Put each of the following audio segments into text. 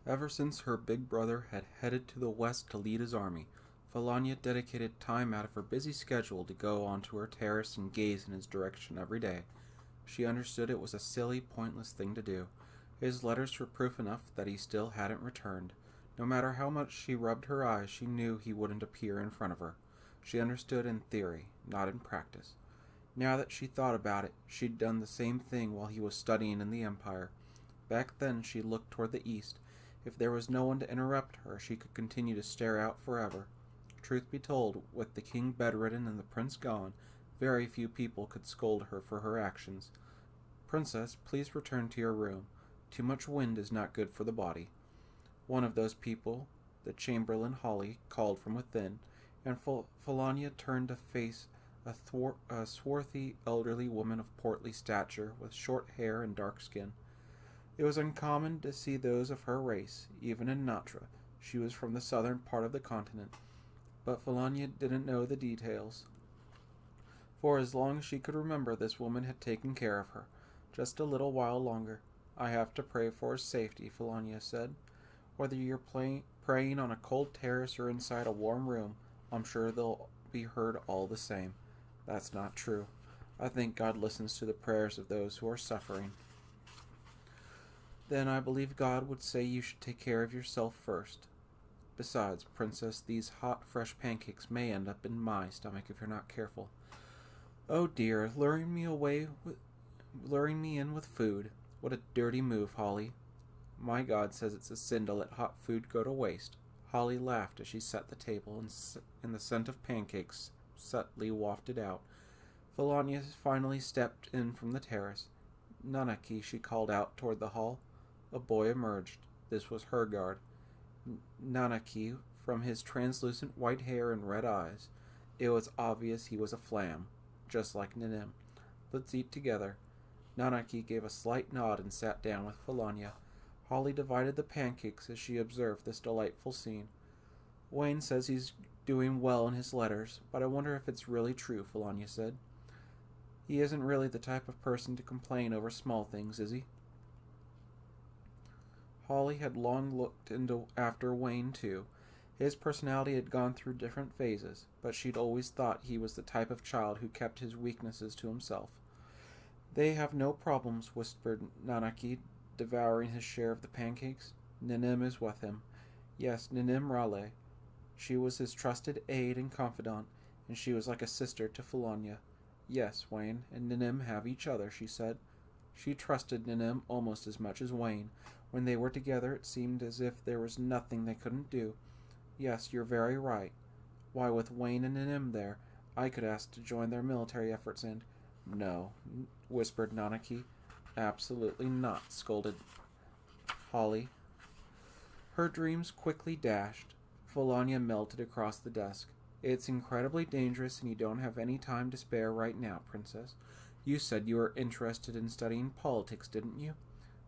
Ever since her big brother had headed to the west to lead his army, Falania dedicated time out of her busy schedule to go onto her terrace and gaze in his direction every day. She understood it was a silly, pointless thing to do. His letters were proof enough that he still hadn't returned. No matter how much she rubbed her eyes, she knew he wouldn't appear in front of her. She understood in theory, not in practice. Now that she thought about it, she'd done the same thing while he was studying in the Empire. Back then, she looked toward the east. If there was no one to interrupt her, she could continue to stare out forever. Truth be told, with the king bedridden and the prince gone, very few people could scold her for her actions. Princess, please return to your room. Too much wind is not good for the body. One of those people, the Chamberlain Holly, called from within, and Falania turned to face a swarthy, elderly woman of portly stature, with short hair and dark skin. It was uncommon to see those of her race, even in Natra. She was from the southern part of the continent, but Falania didn't know the details. For as long as she could remember, this woman had taken care of her. Just a little while longer. I have to pray for his safety, Falania said. Whether you're praying on a cold terrace or inside a warm room, I'm sure they'll be heard all the same. That's not true. I think God listens to the prayers of those who are suffering. Then I believe God would say you should take care of yourself first. Besides, Princess, these hot, fresh pancakes may end up in my stomach if you're not careful. Oh dear, luring me in with food. What a dirty move, Holly. My God says it's a sin to let hot food go to waste. Holly laughed as she set the table, and the scent of pancakes subtly wafted out. Falania finally stepped in from the terrace. Nanaki, she called out toward the hall. A boy emerged. This was her guard. Nanaki, from his translucent white hair and red eyes, it was obvious he was a flam, just like Ninim. Let's eat together. Nanaki gave a slight nod and sat down with Falania. Holly divided the pancakes as she observed this delightful scene. Wayne says he's doing well in his letters, but I wonder if it's really true, Falania said. He isn't really the type of person to complain over small things, is he? Holly had long looked after Wayne, too. His personality had gone through different phases, but she'd always thought he was the type of child who kept his weaknesses to himself. They have no problems, whispered Nanaki, devouring his share of the pancakes. Ninim is with him. Yes, Ninim Raleigh. She was his trusted aide and confidant, and she was like a sister to Falania. Yes, Wayne and Ninim have each other, she said. She trusted Ninim almost as much as Wayne. When they were together, it seemed as if there was nothing they couldn't do. Yes, you're very right. Why, with Wayne and Ninim there, I could ask to join their military efforts and— No, whispered Nanaki. Absolutely not, scolded Holly. Her dreams quickly dashed. Falania melted across the desk. It's incredibly dangerous and you don't have any time to spare right now, Princess. You said you were interested in studying politics, didn't you?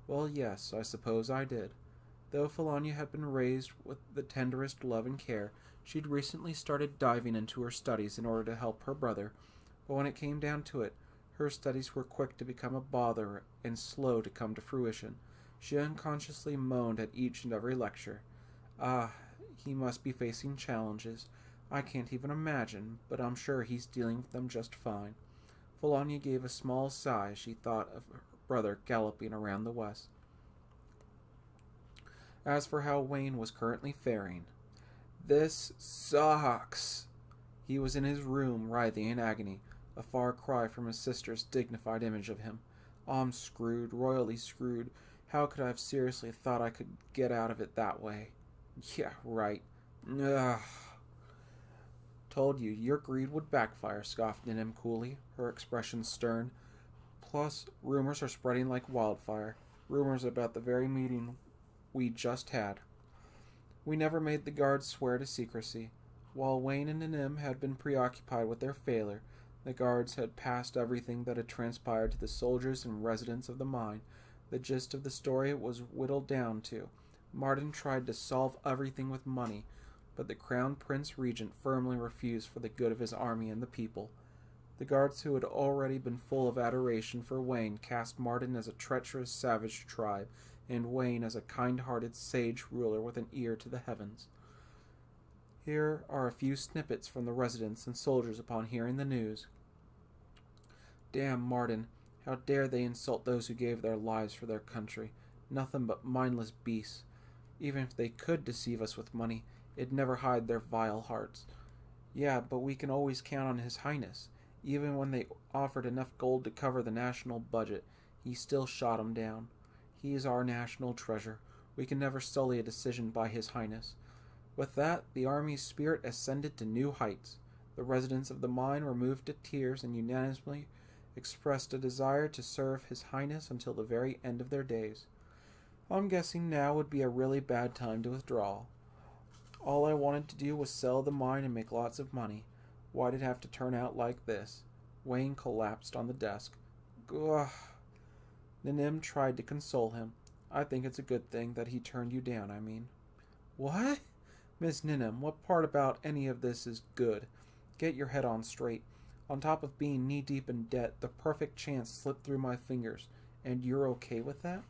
Well, yes, I suppose I did. Though Falania had been raised with the tenderest love and care, she'd recently started diving into her studies in order to help her brother, but when it came down to it, her studies were quick to become a bother and slow to come to fruition. She unconsciously moaned at each and every lecture. Ah, he must be facing challenges. I can't even imagine, but I'm sure he's dealing with them just fine. Falania gave a small sigh as she thought of her brother galloping around the west. As for how Wayne was currently faring, this sucks. He was in his room, writhing in agony, a far cry from his sister's dignified image of him. I'm screwed, royally screwed. How could I have seriously thought I could get out of it that way? Yeah, right. Ugh. Told you, your greed would backfire, scoffed Ninim coolly, her expression stern. Plus, rumors are spreading like wildfire. Rumors about the very meeting we just had. We never made the guards swear to secrecy. While Wayne and Ninim had been preoccupied with their failure, the guards had passed everything that had transpired to the soldiers and residents of the mine. The gist of the story was whittled down to: Martin tried to solve everything with money, but the Crown Prince Regent firmly refused for the good of his army and the people. The guards, who had already been full of adoration for Wayne, cast Martin as a treacherous, savage tribe, and Wayne as a kind-hearted sage ruler with an ear to the heavens. Here are a few snippets from the residents and soldiers upon hearing the news. Damn Martin, how dare they insult those who gave their lives for their country? Nothing but mindless beasts. Even if they could deceive us with money, it'd never hide their vile hearts. Yeah, but we can always count on His Highness. Even when they offered enough gold to cover the national budget, he still shot 'em down. He is our national treasure. We can never sully a decision by His Highness. With that, the army's spirit ascended to new heights. The residents of the mine were moved to tears and unanimously expressed a desire to serve His Highness until the very end of their days. I'm guessing now would be a really bad time to withdraw. All I wanted to do was sell the mine and make lots of money. Why'd it have to turn out like this? Wayne collapsed on the desk. Ugh. Nanim tried to console him. I think it's a good thing that he turned you down, I mean. What? Miss Ninham, what part about any of this is good? Get your head on straight. On top of being knee-deep in debt, the perfect chance slipped through my fingers. And you're okay with that?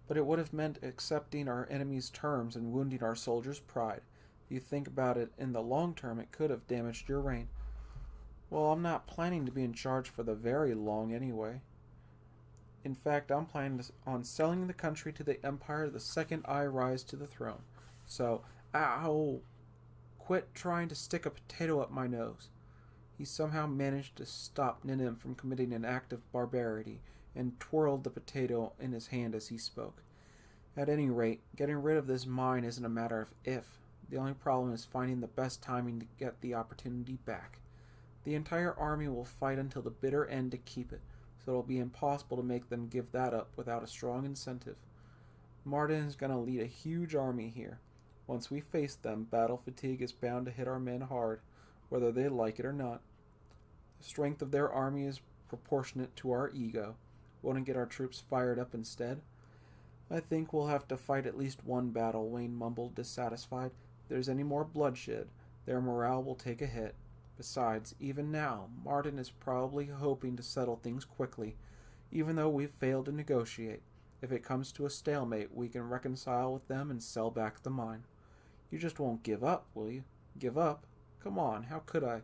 But it would have meant accepting our enemy's terms and wounding our soldiers' pride. If you think about it in the long term, it could have damaged your reign. Well, I'm not planning to be in charge for the very long anyway. In fact, I'm planning on selling the country to the Empire the second I rise to the throne. So, ow! Quit trying to stick a potato up my nose. He somehow managed to stop Ninim from committing an act of barbarity, and twirled the potato in his hand as he spoke. At any rate, getting rid of this mine isn't a matter of if. The only problem is finding the best timing to get the opportunity back. The entire army will fight until the bitter end to keep it, so it'll be impossible to make them give that up without a strong incentive. Martin is going to lead a huge army here. Once we face them, battle fatigue is bound to hit our men hard, whether they like it or not. The strength of their army is proportionate to our ego. Won't it get our troops fired up instead? I think we'll have to fight at least one battle, Wayne mumbled, dissatisfied. If there's any more bloodshed, their morale will take a hit. Besides, even now, Martin is probably hoping to settle things quickly, even though we've failed to negotiate. If it comes to a stalemate, we can reconcile with them and sell back the mine. You just won't give up, will you? Give up? Come on, how could I?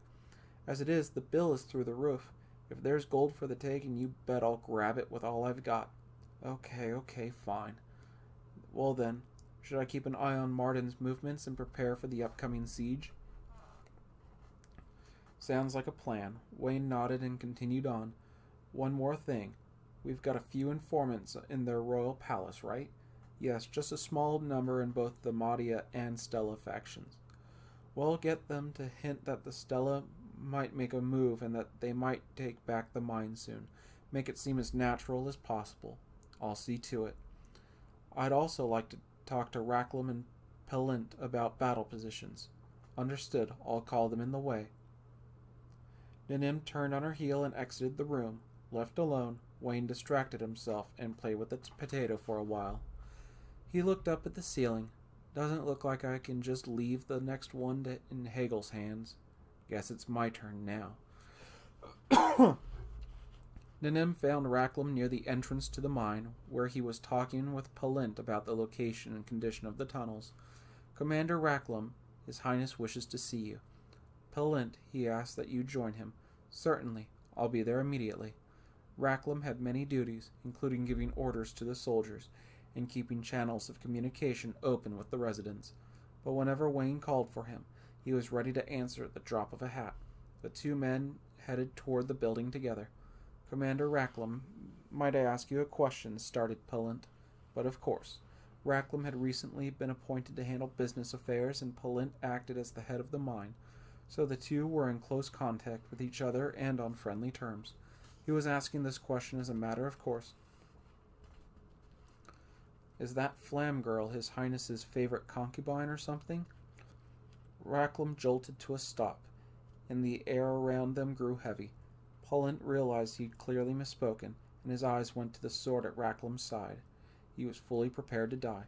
As it is, the bill is through the roof. If there's gold for the taking, you bet I'll grab it with all I've got. Okay, fine. Well then, should I keep an eye on Martin's movements and prepare for the upcoming siege? Sounds like a plan. Wayne nodded and continued on. One more thing. We've got a few informants in their royal palace, right? Yes, just a small number in both the Madia and Stella factions. Well, get them to hint that the Stella might make a move and that they might take back the mine soon. Make it seem as natural as possible. I'll see to it. I'd also like to talk to Racklam and Pelint about battle positions. Understood. I'll call them in the way. Ninim turned on her heel and exited the room. Left alone, Wayne distracted himself and played with the potato for a while. He looked up at the ceiling. Doesn't look like I can just leave the next one in Hagel's hands. Guess it's my turn now. Ninim found Racklam near the entrance to the mine, where he was talking with Pelint about the location and condition of the tunnels. Commander Racklam, His Highness wishes to see you. Pelint, he asks that you join him. Certainly, I'll be there immediately. Racklam had many duties, including giving orders to the soldiers, and keeping channels of communication open with the residents. But whenever Wayne called for him, he was ready to answer at the drop of a hat. The two men headed toward the building together. Commander Racklam, might I ask you a question? Started Pelint. But of course. Racklam had recently been appointed to handle business affairs, and Pelint acted as the head of the mine, so the two were in close contact with each other and on friendly terms. He was asking this question as a matter of course. Is that Flam girl His Highness's favorite concubine or something? Racklam jolted to a stop, and the air around them grew heavy. Pelint realized he'd clearly misspoken, and his eyes went to the sword at Racklam's side. He was fully prepared to die.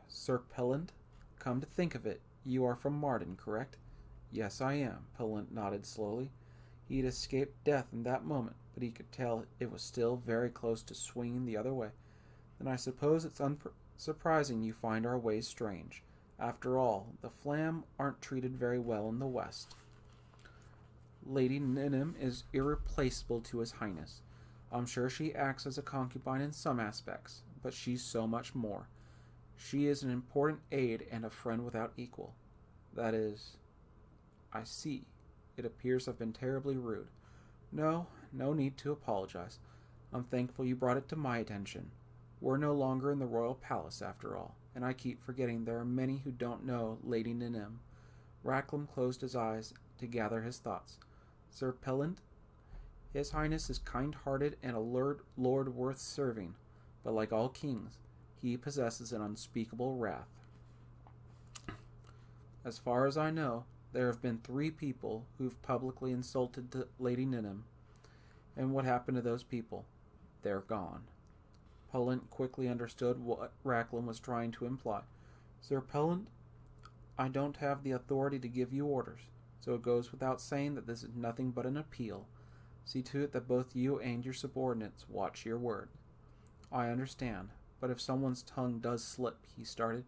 Sir Pelint, come to think of it, you are from Martin, correct? Yes, I am, Pelint nodded slowly. He had escaped death in that moment, but he could tell it was still very close to swinging the other way. Then I suppose it's unsurprising you find our ways strange. After all, the Flam aren't treated very well in the West. Lady Ninnim is irreplaceable to His Highness. I'm sure she acts as a concubine in some aspects, but she's so much more. She is an important aid and a friend without equal. That is... I see. It appears I've been terribly rude. No need to apologize. I'm thankful you brought it to my attention. We're no longer in the royal palace, after all, and I keep forgetting there are many who don't know Lady Ninnim. Raklam closed his eyes to gather his thoughts. Sir Pellant, His Highness is kind-hearted and a lord worth serving, but like all kings, he possesses an unspeakable wrath. As far as I know, there have been 3 people who've publicly insulted Lady Ninnim. And what happened to those people? They're gone. Pellant quickly understood what Raklam was trying to imply. Sir Pellant, I don't have the authority to give you orders, so it goes without saying that this is nothing but an appeal. See to it that both you and your subordinates watch your word. I understand, but if someone's tongue does slip, he started.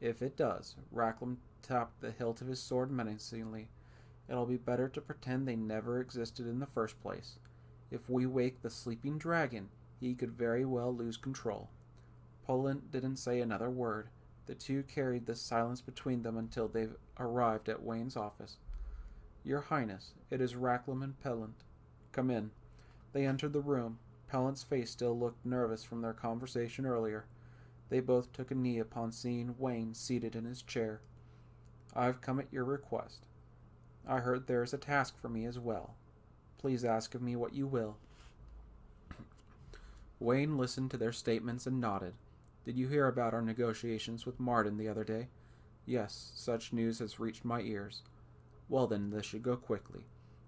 If it does, Raklam tapped the hilt of his sword menacingly. It'll be better to pretend they never existed in the first place. If we wake the sleeping dragon, he could very well lose control. Pellant didn't say another word. The two carried this silence between them until they arrived at Wayne's office. Your Highness, it is Raklam and Pellant. Come in. They entered the room. Pellant's face still looked nervous from their conversation earlier. They both took a knee upon seeing Wayne seated in his chair. I've come at your request. I heard there is a task for me as well. Please ask of me what you will. Wayne listened to their statements and nodded. Did you hear about our negotiations with Marden the other day? Yes, such news has reached my ears. Well then, this should go quickly.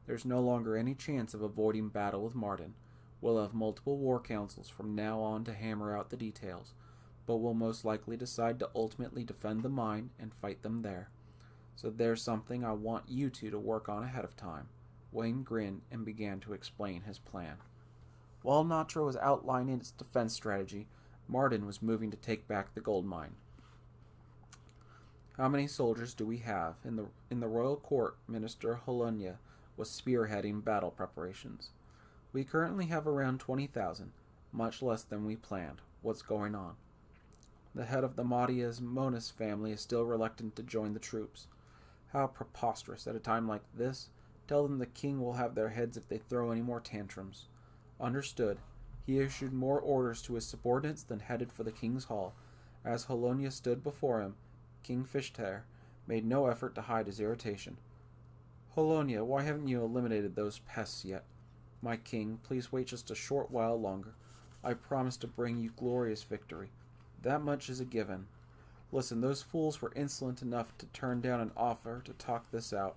There's no longer any chance of avoiding battle with Marden. We'll have multiple war councils from now on to hammer out the details, but we'll most likely decide to ultimately defend the mine and fight them there. So there's something I want you two to work on ahead of time. Wayne grinned and began to explain his plan. While Natra was outlining its defense strategy, Marden was moving to take back the gold mine. How many soldiers do we have? In the royal court, Minister Holonia was spearheading battle preparations. We currently have around 20,000, much less than we planned. What's going on? The head of the Madia's Monas family is still reluctant to join the troops. How preposterous at a time like this. Tell them the king will have their heads if they throw any more tantrums. Understood. He issued more orders to his subordinates than headed for the king's hall. As Holonia stood before him, King Fishtair made no effort to hide his irritation. Holonia, why haven't you eliminated those pests yet? My king, please wait just a short while longer. I promise to bring you glorious victory. That much is a given. Listen, those fools were insolent enough to turn down an offer to talk this out.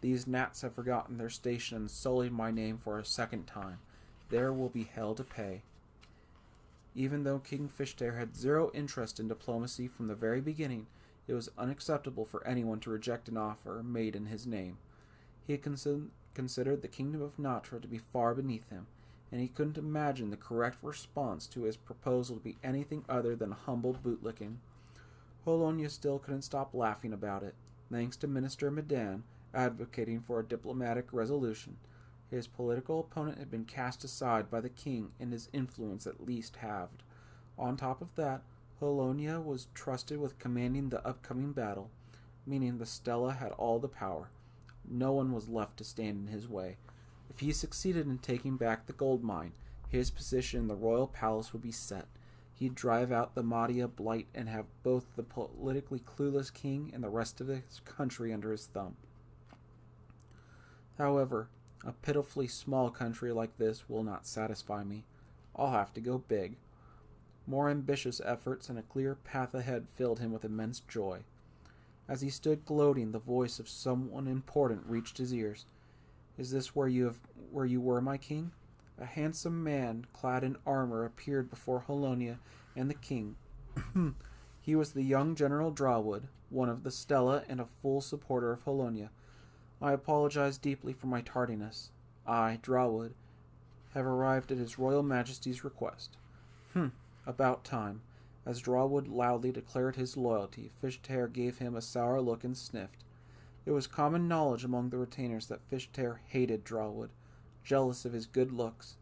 These gnats have forgotten their station and sullied my name for a second time. There will be hell to pay. Even though King Fishtair had zero interest in diplomacy from the very beginning, it was unacceptable for anyone to reject an offer made in his name. He had considered the kingdom of Natra to be far beneath him, and he couldn't imagine the correct response to his proposal to be anything other than humble bootlicking. Holonia still couldn't stop laughing about it, thanks to Minister Medan advocating for a diplomatic resolution. His political opponent had been cast aside by the king and his influence at least halved. On top of that, Holonia was trusted with commanding the upcoming battle, meaning the Stella had all the power. No one was left to stand in his way. If he succeeded in taking back the gold mine, his position in the royal palace would be set. He'd drive out the Madia blight and have both the politically clueless king and the rest of his country under his thumb. However, a pitifully small country like this will not satisfy me. I'll have to go big. More ambitious efforts and a clear path ahead filled him with immense joy. As he stood gloating, the voice of someone important reached his ears. Is this where you were, my king? A handsome man, clad in armor, appeared before Holonia and the king. He was the young General Drawwood, one of the Stella and a full supporter of Holonia. I apologize deeply for my tardiness. I, Drawwood, have arrived at His Royal Majesty's request. About time. As Drawwood loudly declared his loyalty, Fishtail gave him a sour look and sniffed. It was common knowledge among the retainers that Fishtail hated Drawwood, jealous of his good looks.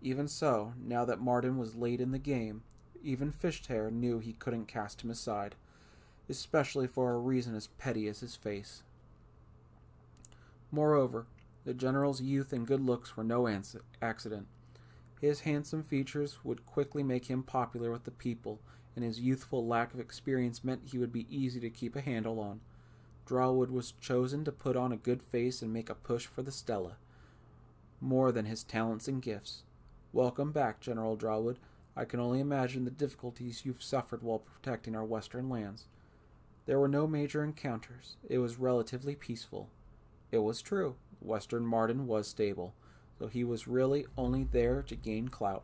Even so, now that Marden was late in the game, even Fishtail knew he couldn't cast him aside, especially for a reason as petty as his face. Moreover, the general's youth and good looks were no accident. His handsome features would quickly make him popular with the people, and his youthful lack of experience meant he would be easy to keep a handle on. Drawwood was chosen to put on a good face and make a push for the Stella, more than his talents and gifts. Welcome back, General Drawwood. I can only imagine the difficulties you've suffered while protecting our western lands. There were no major encounters. It was relatively peaceful. It was true. Western Marden was stable, though he was really only there to gain clout.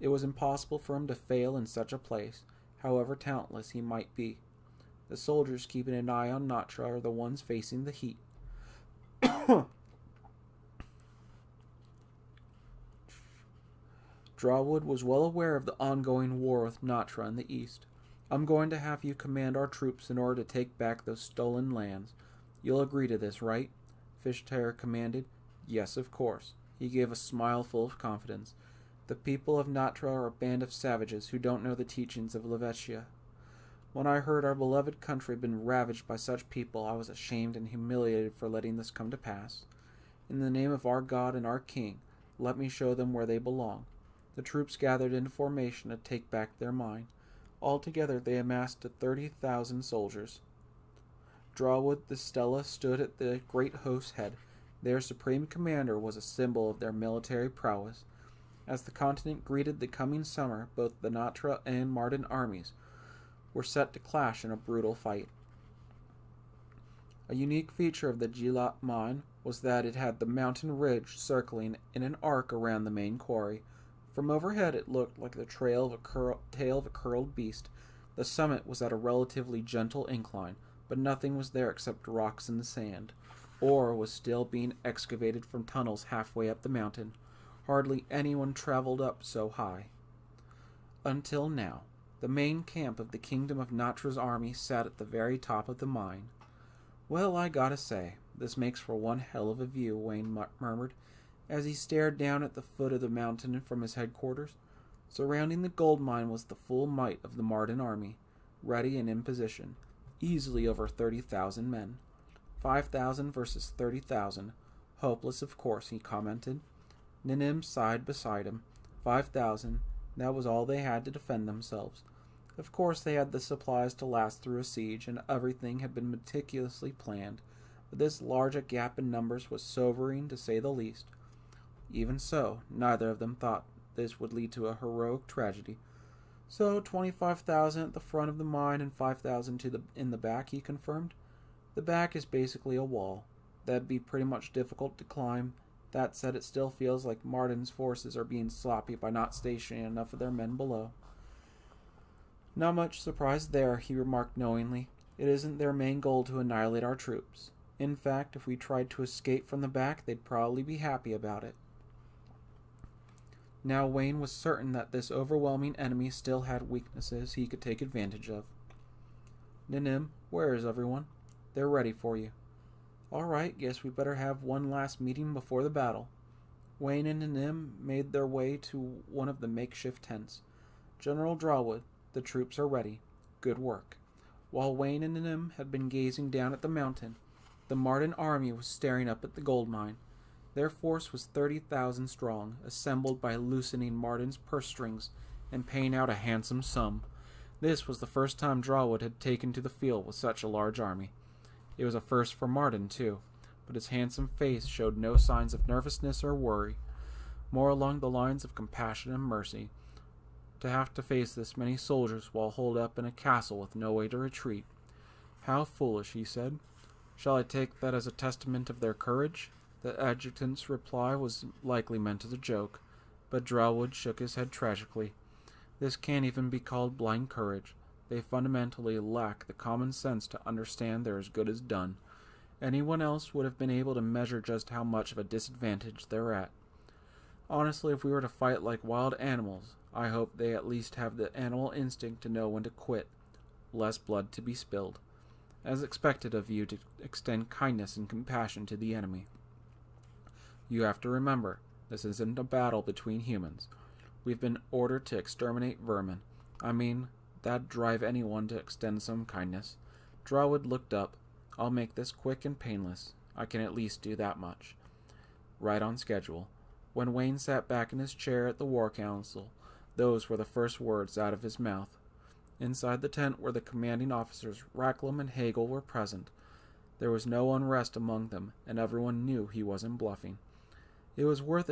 It was impossible for him to fail in such a place, however talentless he might be. The soldiers keeping an eye on Natra are the ones facing the heat. Drawwood was well aware of the ongoing war with Natra in the east. I'm going to have you command our troops in order to take back those stolen lands. You'll agree to this, right? Fishtail commanded. Yes, of course. He gave a smile full of confidence. The people of Natra are a band of savages who don't know the teachings of Lavetia. When I heard our beloved country had been ravaged by such people, I was ashamed and humiliated for letting this come to pass. In the name of our God and our King, let me show them where they belong. The troops gathered into formation to take back their mine. Altogether they amassed to 30,000 soldiers. Drawwood the Stella stood at the great host's head. Their supreme commander was a symbol of their military prowess. As the continent greeted the coming summer, both the Natra and Marden armies were set to clash in a brutal fight. A unique feature of the Gilat mine was that it had the mountain ridge circling in an arc around the main quarry. From overhead it looked like the tail of a curled beast. The summit was at a relatively gentle incline, but nothing was there except rocks and sand. Ore was still being excavated from tunnels halfway up the mountain. Hardly anyone traveled up so high. Until now, the main camp of the Kingdom of Natra's army sat at the very top of the mine. Well, I gotta say, this makes for one hell of a view, Wayne murmured, as he stared down at the foot of the mountain from his headquarters. Surrounding the gold mine was the full might of the Marden army, ready and in position, easily over 30,000 men. 5,000 versus 30,000. Hopeless, of course, he commented. Ninim sighed beside him. 5,000, that was all they had to defend themselves. Of course they had the supplies to last through a siege, and everything had been meticulously planned, but this large a gap in numbers was sobering to say the least. Even so, neither of them thought this would lead to a heroic tragedy. So 25,000 at the front of the mine and 5,000 in the back, he confirmed. The back is basically a wall. That'd be pretty much difficult to climb. That said, it still feels like Marden's forces are being sloppy by not stationing enough of their men below. Not much surprise there, he remarked knowingly. It isn't their main goal to annihilate our troops. In fact, if we tried to escape from the back, they'd probably be happy about it. Now Wayne was certain that this overwhelming enemy still had weaknesses he could take advantage of. Ninim, where is everyone? They're ready for you. All right, guess we better have one last meeting before the battle. Wayne and Ninim made their way to one of the makeshift tents. General Drawwood, the troops are ready. Good work. While Wayne and Ninim had been gazing down at the mountain, the Marden army was staring up at the gold mine. Their force was 30,000 strong, assembled by loosening Marden's purse strings and paying out a handsome sum. This was the first time Drawwood had taken to the field with such a large army. It was a first for Marden, too, but his handsome face showed no signs of nervousness or worry, more along the lines of compassion and mercy. To have to face this many soldiers while holed up in a castle with no way to retreat. How foolish, he said. Shall I take that as a testament of their courage? The adjutant's reply was likely meant as a joke, but Drawwood shook his head tragically. This can't even be called blind courage. They fundamentally lack the common sense to understand they're as good as done. Anyone else would have been able to measure just how much of a disadvantage they're at. Honestly, if we were to fight like wild animals, I hope they at least have the animal instinct to know when to quit. Less blood to be spilled. As expected of you to extend kindness and compassion to the enemy. You have to remember, this isn't a battle between humans. We've been ordered to exterminate vermin. I mean, that'd drive anyone to extend some kindness. Drawwood looked up. I'll make this quick and painless. I can at least do that much. Right on schedule. When Wayne sat back in his chair at the War Council, those were the first words out of his mouth. Inside the tent where the commanding officers, Rackham and Hagel, were present. There was no unrest among them, and everyone knew he wasn't bluffing. It was worth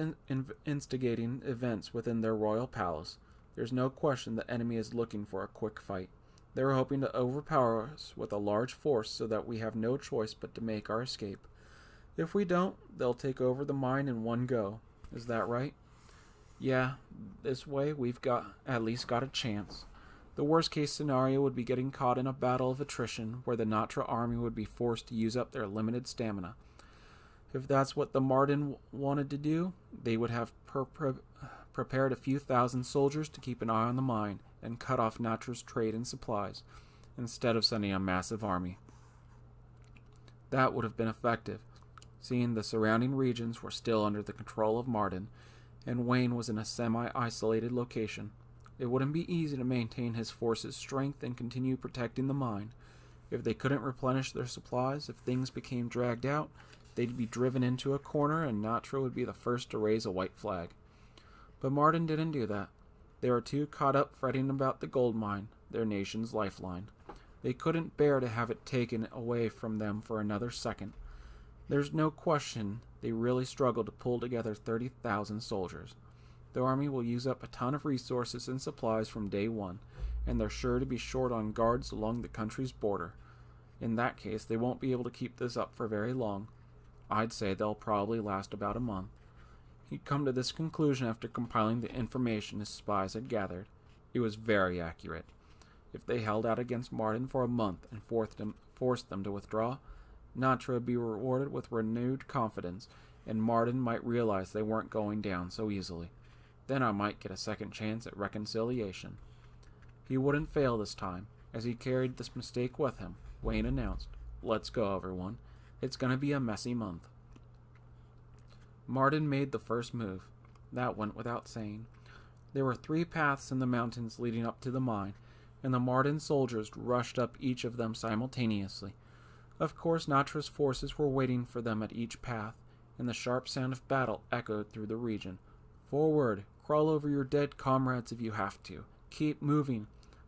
instigating events within their royal palace. There's no question the enemy is looking for a quick fight. They are hoping to overpower us with a large force so that we have no choice but to make our escape. If we don't, they'll take over the mine in one go. Is that right? Yeah, this way we've at least got a chance. The worst case scenario would be getting caught in a battle of attrition where the Natra army would be forced to use up their limited stamina. If that's what the Marden wanted to do, they would have prepared a few thousand soldiers to keep an eye on the mine and cut off Natra's trade and supplies, instead of sending a massive army. That would have been effective, seeing the surrounding regions were still under the control of Marden, and Wayne was in a semi-isolated location. It wouldn't be easy to maintain his force's strength and continue protecting the mine. If they couldn't replenish their supplies, if things became dragged out, they'd be driven into a corner and Natra would be the first to raise a white flag. But Marden didn't do that. They were too caught up fretting about the gold mine, their nation's lifeline. They couldn't bear to have it taken away from them for another second. There's no question they really struggled to pull together 30,000 soldiers. The army will use up a ton of resources and supplies from day one, and they're sure to be short on guards along the country's border. In that case, they won't be able to keep this up for very long. I'd say they'll probably last about a month. He'd come to this conclusion after compiling the information his spies had gathered. It was very accurate. If they held out against Marden for a month and forced them to withdraw, Natra would be rewarded with renewed confidence, and Marden might realize they weren't going down so easily. Then I might get a second chance at reconciliation. He wouldn't fail this time. As he carried this mistake with him, Wayne announced, "Let's go, everyone. It's going to be a messy month." Marden made the first move. That went without saying. There were 3 paths in the mountains leading up to the mine, and the Marden soldiers rushed up each of them simultaneously. Of course, Natra's forces were waiting for them at each path, and the sharp sound of battle echoed through the region. Forward! Crawl over your dead comrades if you have to. Keep moving.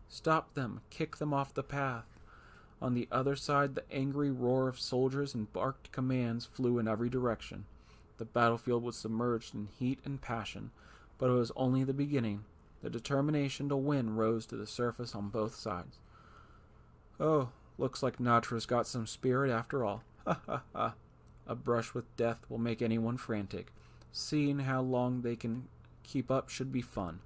Stop them. Kick them off the path. On the other side, the angry roar of soldiers and barked commands flew in every direction. The battlefield was submerged in heat and passion, but it was only the beginning. The determination to win rose to the surface on both sides. "Oh, looks like Natra's got some spirit after all. Ha ha ha. A brush with death will make anyone frantic. Seeing how long they can keep up should be fun."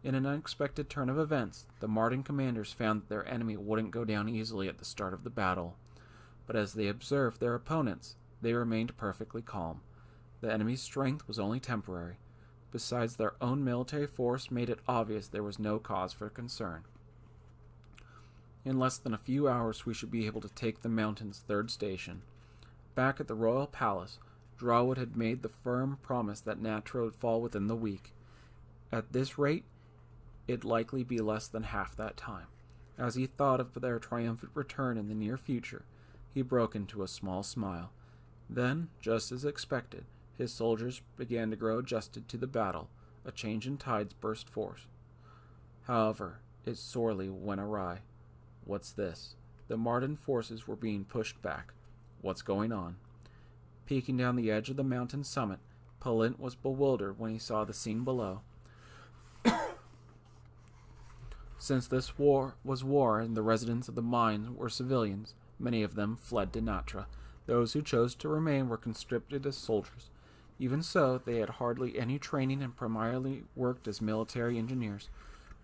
In an unexpected turn of events, the Marden commanders found that their enemy wouldn't go down easily at the start of the battle. But as they observed their opponents, they remained perfectly calm. The enemy's strength was only temporary. Besides, their own military force made it obvious there was no cause for concern. In less than a few hours we should be able to take the mountain's 3rd station. Back at the royal palace, Drawwood had made the firm promise that Natra would fall within the week. At this rate, it'd likely be less than half that time. As he thought of their triumphant return in the near future, he broke into a small smile. Then, just as expected, his soldiers began to grow adjusted to the battle. A change in tides burst forth. However, it sorely went awry. What's this? The Marden forces were being pushed back. What's going on? Peeking down the edge of the mountain summit, Palint was bewildered when he saw the scene below. Since this was war and the residents of the mines were civilians, many of them fled to Natra. Those who chose to remain were conscripted as soldiers. Even so, they had hardly any training and primarily worked as military engineers.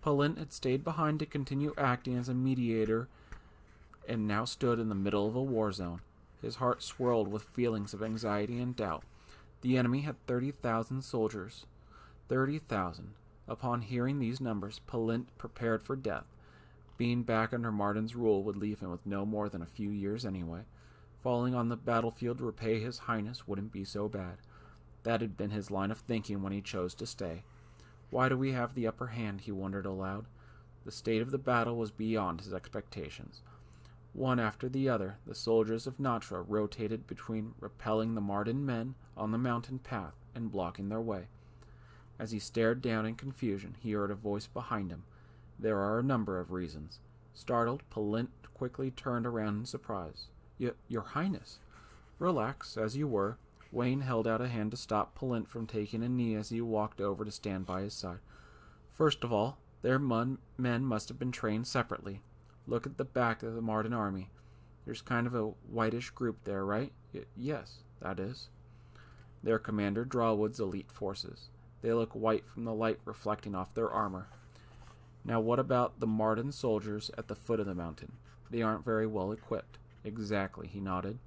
Palint had stayed behind to continue acting as a mediator and now stood in the middle of a war zone. His heart swirled with feelings of anxiety and doubt. The enemy had 30,000 soldiers. 30,000. Upon hearing these numbers, Palint prepared for death. Being back under Martin's rule would leave him with no more than a few years anyway. Falling on the battlefield to repay his highness wouldn't be so bad. That had been his line of thinking when he chose to stay. Why do we have the upper hand, he wondered aloud. The state of the battle was beyond his expectations. One after the other, the soldiers of Natra rotated between repelling the Marden men on the mountain path and blocking their way. As he stared down in confusion, he heard a voice behind him. There are a number of reasons. Startled, Palint quickly turned around in surprise. Your Highness. Relax, as you were. Wayne held out a hand to stop Palint from taking a knee as he walked over to stand by his side. First of all, their men must have been trained separately. Look at the back of the Marden army. There's kind of a whitish group there, right? Yes, that is. They're Commander Drawwood's elite forces. They look white from the light reflecting off their armor. Now what about the Marden soldiers at the foot of the mountain? They aren't very well equipped. Exactly, he nodded.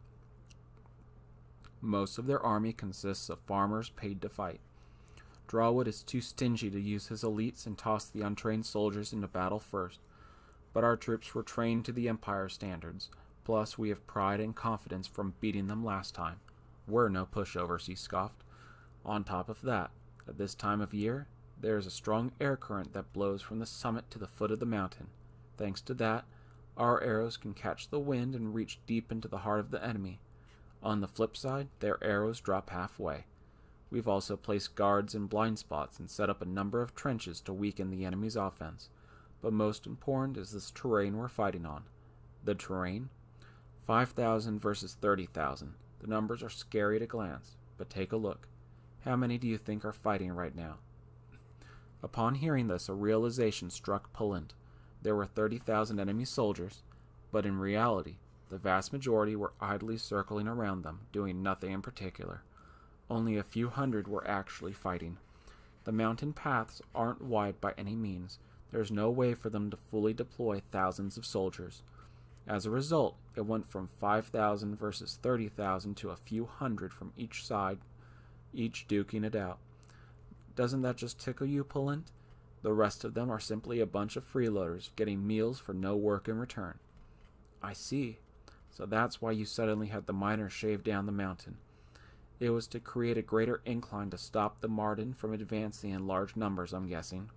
Most of their army consists of farmers paid to fight. Drawwood is too stingy to use his elites and toss the untrained soldiers into battle first. But our troops were trained to the Empire standards. Plus, we have pride and confidence from beating them last time. We're no pushovers, he scoffed. On top of that, at this time of year, there is a strong air current that blows from the summit to the foot of the mountain. Thanks to that, our arrows can catch the wind and reach deep into the heart of the enemy. On the flip side, their arrows drop halfway. We've also placed guards in blind spots and set up a number of trenches to weaken the enemy's offense. But most important is this terrain we're fighting on. The terrain? 5,000 versus 30,000. The numbers are scary at a glance, but take a look. How many do you think are fighting right now? Upon hearing this, a realization struck Palint. There were 30,000 enemy soldiers, but in reality, the vast majority were idly circling around them, doing nothing in particular. Only a few hundred were actually fighting. The mountain paths aren't wide by any means. There's no way for them to fully deploy thousands of soldiers. As a result, it went from 5,000 versus 30,000 to a few hundred from each side, each duking it out. Doesn't that just tickle you, Palint? The rest of them are simply a bunch of freeloaders getting meals for no work in return. I see. So that's why you suddenly had the miners shave down the mountain. It was to create a greater incline to stop the Marden from advancing in large numbers, I'm guessing.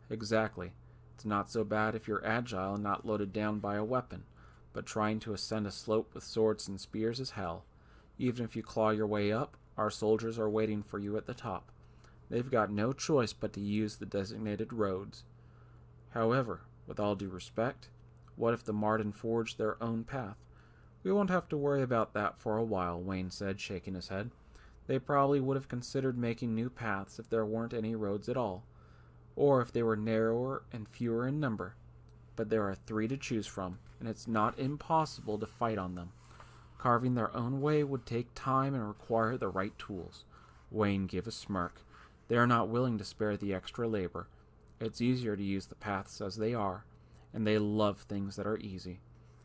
Exactly. It's not so bad if you're agile and not loaded down by a weapon, but trying to ascend a slope with swords and spears is hell. Even if you claw your way up, our soldiers are waiting for you at the top. They've got no choice but to use the designated roads. However, with all due respect, what if the Marden forged their own path? We won't have to worry about that for a while, Wayne said, shaking his head. They probably would have considered making new paths if there weren't any roads at all, or if they were narrower and fewer in number. But there are 3 to choose from, and it's not impossible to fight on them. Carving their own way would take time and require the right tools. Wayne gave a smirk. They are not willing to spare the extra labor. It's easier to use the paths as they are, and they love things that are easy.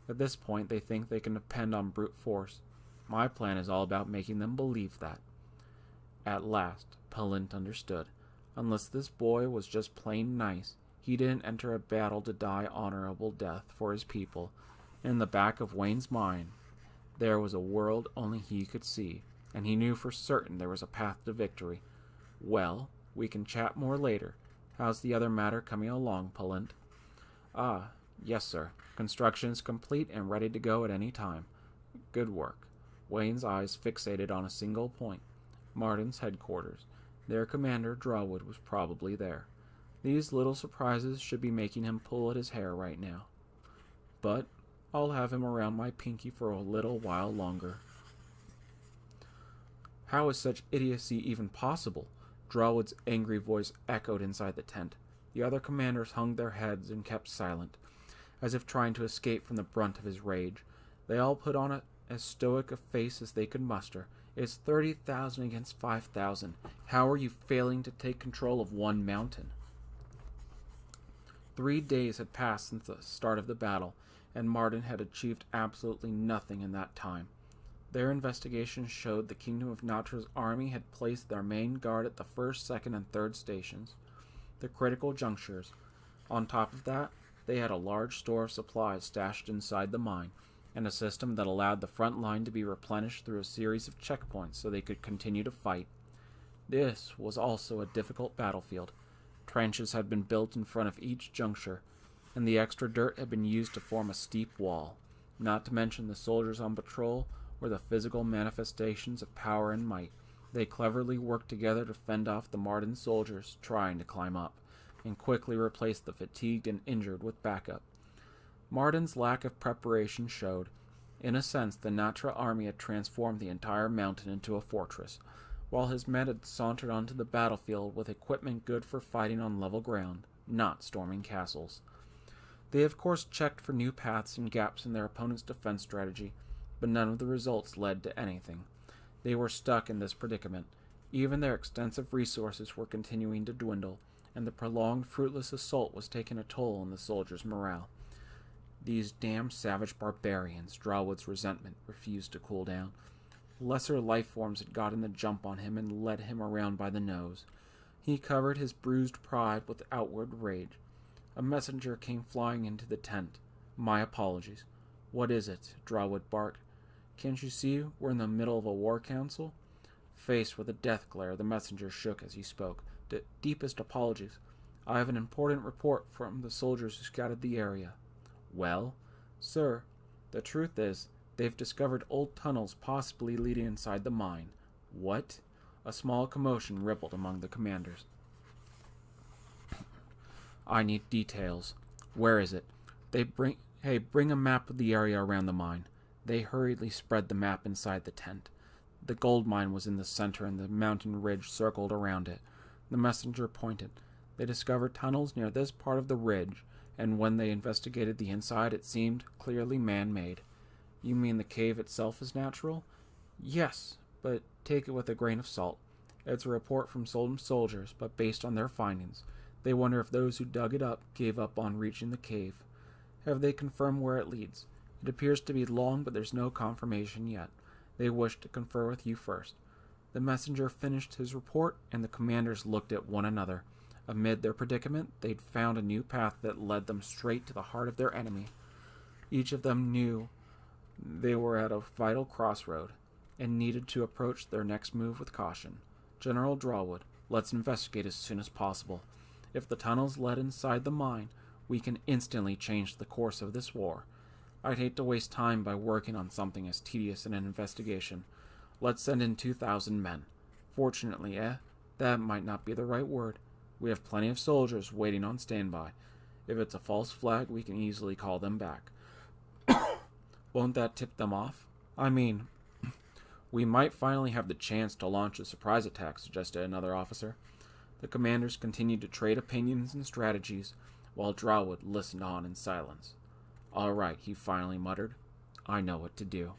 At this point, they think they can depend on brute force. My plan is all about making them believe that. At last, Palint understood. Unless this boy was just plain nice, he didn't enter a battle to die honorable death for his people. In the back of Wayne's mind, there was a world only he could see, and he knew for certain there was a path to victory. Well, we can chat more later. How's the other matter coming along, Palint? Ah, yes, sir. Construction is complete and ready to go at any time. Good work. Wayne's eyes fixated on a single point. Marden's headquarters. Their commander, Drawwood, was probably there. These little surprises should be making him pull at his hair right now. But I'll have him around my pinky for a little while longer. How is such idiocy even possible? Drawwood's angry voice echoed inside the tent. The other commanders hung their heads and kept silent, as if trying to escape from the brunt of his rage. They all put on as stoic a face as they could muster. It's 30,000 against 5,000. How are you failing to take control of one mountain? 3 days had passed since the start of the battle, and Marden had achieved absolutely nothing in that time. Their investigation showed the Kingdom of Natra's army had placed their main guard at the first, second, and third stations, the critical junctures. On top of that, they had a large store of supplies stashed inside the mine, and a system that allowed the front line to be replenished through a series of checkpoints so they could continue to fight. This was also a difficult battlefield. Trenches had been built in front of each juncture, and the extra dirt had been used to form a steep wall. Not to mention the soldiers on patrol were the physical manifestations of power and might. They cleverly worked together to fend off the Marden soldiers trying to climb up, and quickly replaced the fatigued and injured with backup. Marden's lack of preparation showed. In a sense, the Natra army had transformed the entire mountain into a fortress, while his men had sauntered onto the battlefield with equipment good for fighting on level ground, not storming castles. They of course checked for new paths and gaps in their opponent's defense strategy, but none of the results led to anything. They were stuck in this predicament. Even their extensive resources were continuing to dwindle, and the prolonged fruitless assault was taking a toll on the soldiers' morale. These damn savage barbarians, Drawwood's resentment refused to cool down. Lesser life forms had gotten the jump on him and led him around by the nose. He covered his bruised pride with outward rage. A messenger came flying into the tent. "My apologies." "What is it?" Drawwood barked. "Can't you see we're in the middle of a war council?" Faced with a death glare, the messenger shook as he spoke. "Deepest apologies. I have an important report from the soldiers who scouted the area." "Well?" "Sir, the truth is, they've discovered old tunnels possibly leading inside the mine." "What?" A small commotion rippled among the commanders. "I need details. Where is it? Bring a map of the area around the mine." They hurriedly spread the map inside the tent. The gold mine was in the center and the mountain ridge circled around it. The messenger pointed. They discovered tunnels near this part of the ridge, and when they investigated the inside, it seemed clearly man-made. "You mean the cave itself is natural?" "Yes, but take it with a grain of salt. It's a report from some soldiers, but based on their findings. They wonder if those who dug it up gave up on reaching the cave. Have they confirmed where it leads? It appears to be long, but there's no confirmation yet. They wish to confer with you first." The messenger finished his report, and the commanders looked at one another. Amid their predicament, they'd found a new path that led them straight to the heart of their enemy. Each of them knew they were at a vital crossroad, and needed to approach their next move with caution. "General Drawwood, let's investigate as soon as possible. If the tunnels led inside the mine, we can instantly change the course of this war. I'd hate to waste time by working on something as tedious as an investigation. Let's send in 2,000 men. Fortunately, that might not be the right word. We have plenty of soldiers waiting on standby. If it's a false flag, we can easily call them back." "Won't that tip them off?" "I mean, we might finally have the chance to launch a surprise attack," suggested another officer. The commanders continued to trade opinions and strategies, while Drawwood listened on in silence. "All right," he finally muttered. "I know what to do."